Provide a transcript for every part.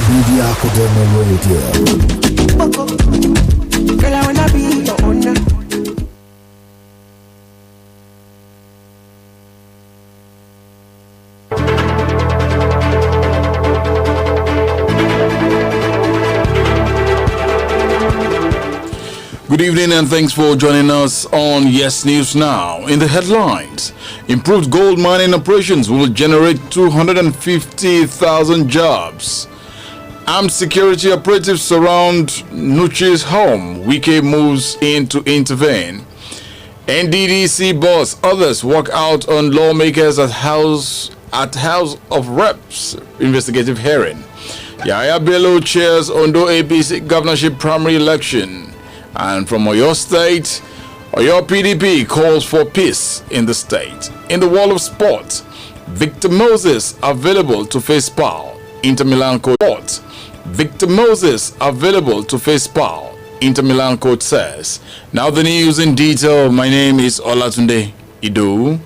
Media Academy Radio. Girl, I wanna be your owner. Good evening and thanks for joining us on Yes News Now. In the headlines, improved gold mining operations will generate 250,000 jobs. Armed security operatives surround Nuchi's home. Wike moves in to intervene. NDDC boss, others walk out on lawmakers at House of Reps investigative hearing. Yaya Bello chairs Ondo APC governorship primary election. And from Oyo State, Oyo PDP calls for peace in the state. In the world of sport, Victor Moses available to face Pal. Inter Milan coach. Victor Moses available to face Pal. Inter Milan coach says. Now the news in detail. My name is Olatunde Idu.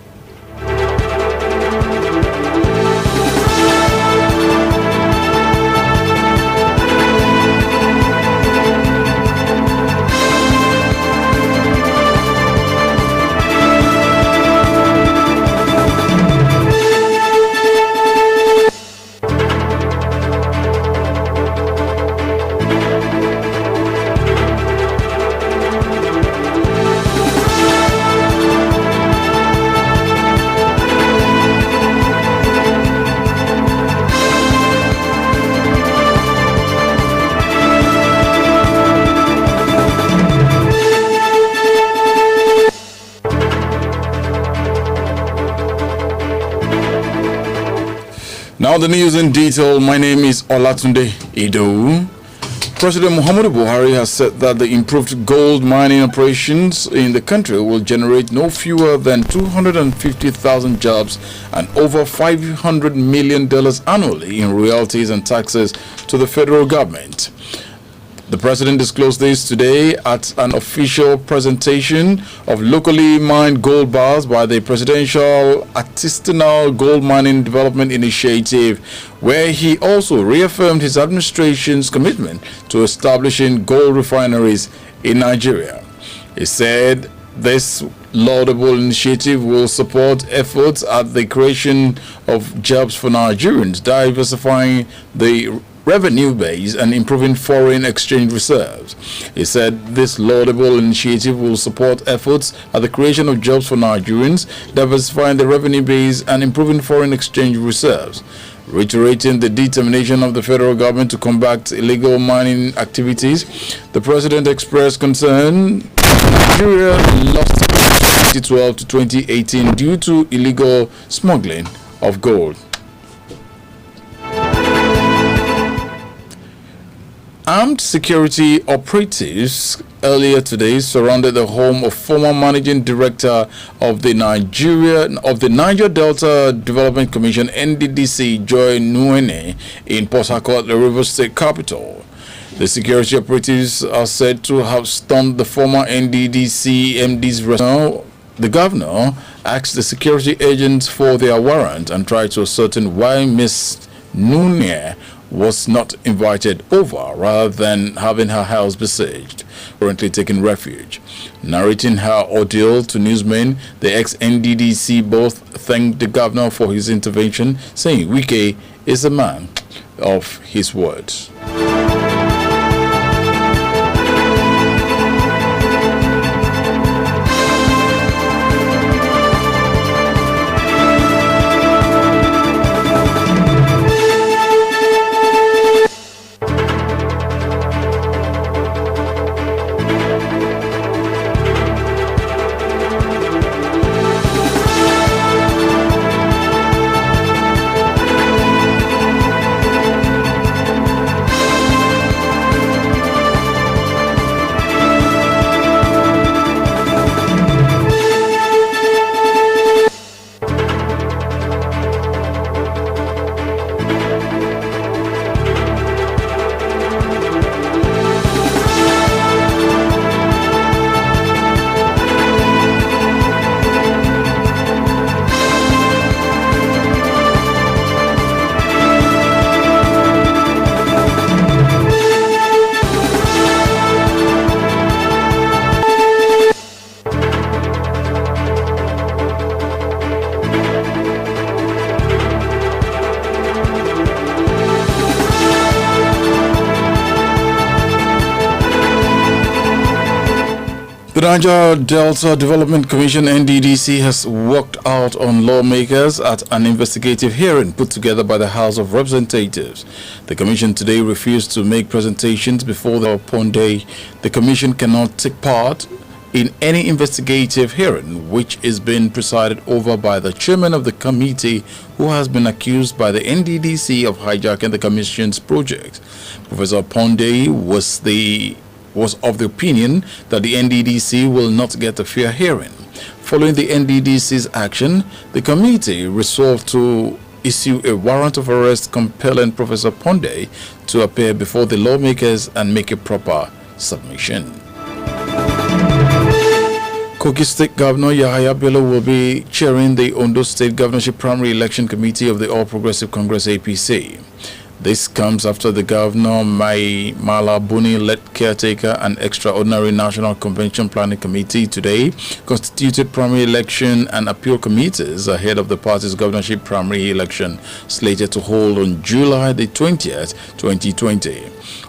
Now the news in detail. My name is Olatunde Ido. President Muhammadu Buhari has said that the improved gold mining operations in the country will generate no fewer than 250,000 jobs and over $500 million annually in royalties and taxes to the federal government. The president disclosed this today at an official presentation of locally mined gold bars by the Presidential Artisanal Gold Mining Development Initiative, where he also reaffirmed his administration's commitment to establishing gold refineries in Nigeria. He said this laudable initiative will support efforts at the creation of jobs for Nigerians, diversifying the revenue base and improving foreign exchange reserves. He said this laudable initiative will support efforts at the creation of jobs for Nigerians, diversifying the revenue base and improving foreign exchange reserves. Reiterating the determination of the federal government to combat illegal mining activities, the president expressed concern Nigeria lost 2012 to 2018 due to illegal smuggling of gold. Armed security operatives earlier today surrounded the home of former managing director of the Niger Delta Development Commission (NDDC) Joy Nwene in Port Harcourt, the Rivers State capital. The security operatives are said to have stormed the former NDDC MD's restaurant. The governor asked the security agents for their warrant and tried to ascertain why Ms. Nwene was not invited over rather than having her house besieged, currently taking refuge. Narrating her ordeal to newsmen, the ex-NDDC both thanked the governor for his intervention, saying Wike is a man of his words. Niger Delta Development Commission (NDDC) has walked out on lawmakers at an investigative hearing put together by the House of Representatives. The commission today refused to make presentations before the Ponde. The commission cannot take part in any investigative hearing which is being presided over by the chairman of the committee, who has been accused by the NDDC of hijacking the commission's project. Professor Ponde was of the opinion that the NDDC will not get a fair hearing. Following the NDDC's action, the committee resolved to issue a warrant of arrest compelling Professor Ponde to appear before the lawmakers and make a proper submission. Kogi State Governor Yahaya Bello will be chairing the Ondo State Governorship Primary Election Committee of the All Progressive Congress (APC). This comes after the Governor Mai Mala Buni-led caretaker and extraordinary National Convention Planning Committee today constituted primary election and appeal committees ahead of the party's governorship primary election slated to hold on July the 20th, 2020.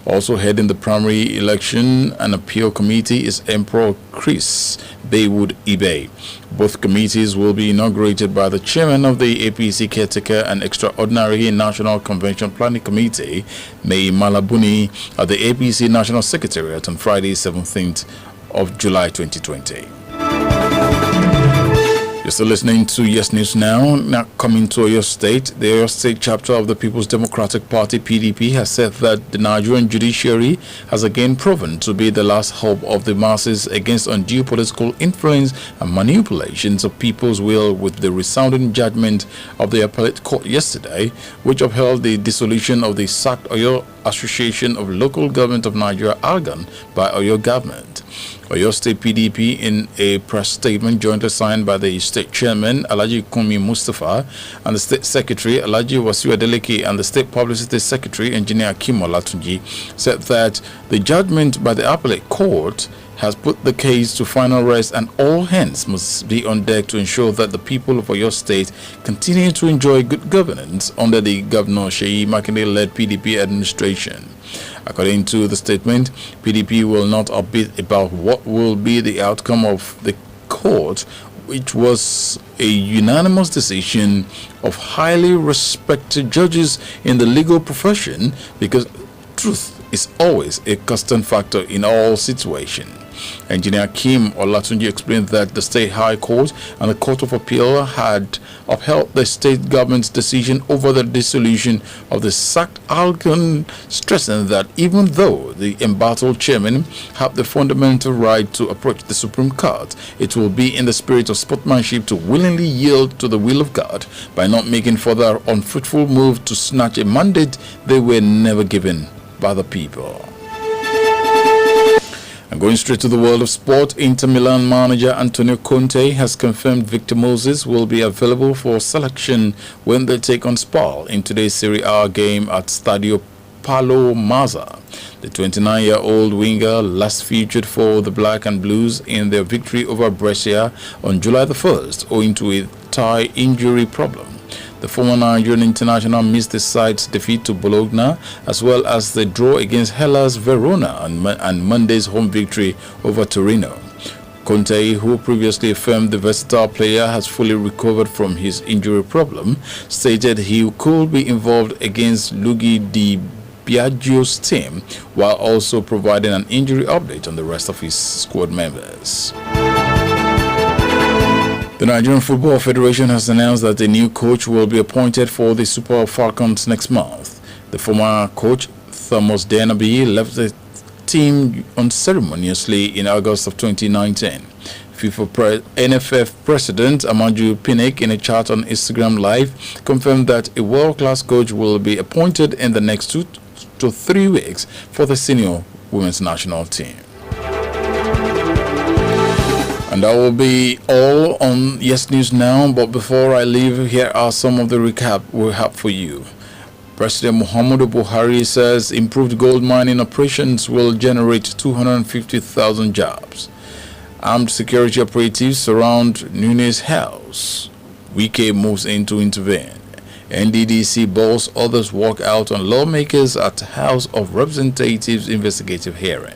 Also heading the primary election and appeal committee is Emperor Chris Baywood Ibe. Both committees will be inaugurated by the chairman of the APC caretaker and extraordinary National Convention Planning Committee, Mai Malabuni, at the APC National Secretariat on Friday, 17th of July 2020. You're still listening to Yes News Now. Now coming to Oyo State, the Oyo State chapter of the People's Democratic Party (PDP) has said that the Nigerian judiciary has again proven to be the last hope of the masses against undue political influence and manipulations of people's will, with the resounding judgment of the appellate court yesterday, which upheld the dissolution of the sacked Oyo Association of Local Government of Nigeria (ALGON) by Oyo government. Oyo State PDP, in a press statement jointly signed by the State Chairman Alhaji Kumi Mustafa and the State Secretary Alhaji Wasiu Adeleke and the State Publicity Secretary Engineer Akim Olatunji, said that the judgment by the appellate court has put the case to final rest and all hands must be on deck to ensure that the people of Oyo State continue to enjoy good governance under the Governor Seyi Makinde-led PDP administration. According to the statement, PDP will not upbeat about what will be the outcome of the court, which was a unanimous decision of highly respected judges in the legal profession, because truth is always a constant factor in all situations. Engineer Kim Olatunji explained that the State High Court and the Court of Appeal had upheld the state government's decision over the dissolution of the sacked ALGON, stressing that even though the embattled chairman have the fundamental right to approach the Supreme Court, it will be in the spirit of sportsmanship to willingly yield to the will of God by not making further unfruitful move to snatch a mandate they were never given by the people. And going straight to the world of sport, Inter Milan manager Antonio Conte has confirmed Victor Moses will be available for selection when they take on Spal in today's Serie A game at Stadio Paolo Mazza. The 29-year-old winger last featured for the Black and Blues in their victory over Brescia on July the 1st owing to a thigh injury problem. The former Nigerian international missed the side's defeat to Bologna, as well as the draw against Hellas Verona and Monday's home victory over Torino. Conte, who previously affirmed the versatile player has fully recovered from his injury problem, stated he could be involved against Luigi Di Biagio's team, while also providing an injury update on the rest of his squad members. The Nigerian Football Federation has announced that a new coach will be appointed for the Super Falcons next month. The former coach, Thomas Denaby, left the team unceremoniously in August of 2019. NFF President Amaju Pinnick, in a chat on Instagram Live, confirmed that a world-class coach will be appointed in the next 2 to 3 weeks for the senior women's national team. And that will be all on Yes News Now. But before I leave, here are some of the recap we have for you. President Muhammadu Buhari says improved gold mining operations will generate 250,000 jobs. Armed security operatives surround Nunes' house. Wike moves in to intervene. NDDC boss, others walk out on lawmakers at House of Representatives investigative hearing.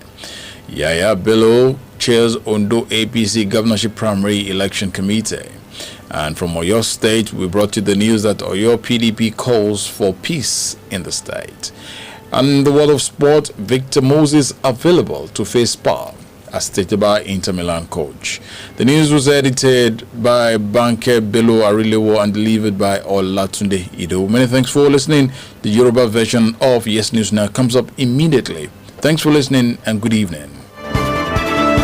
Yaya Bello chairs Ondo APC Governorship Primary Election Committee. And from Oyo State, we brought you the news that Oyo PDP calls for peace in the state. And in the world of sport, Victor Moses available to face Spa, as stated by Inter Milan coach. The news was edited by Banke Bello Arilewo and delivered by Olatunde Ido. Many thanks for listening. The Yoruba version of Yes News Now comes up immediately. Thanks for listening and good evening.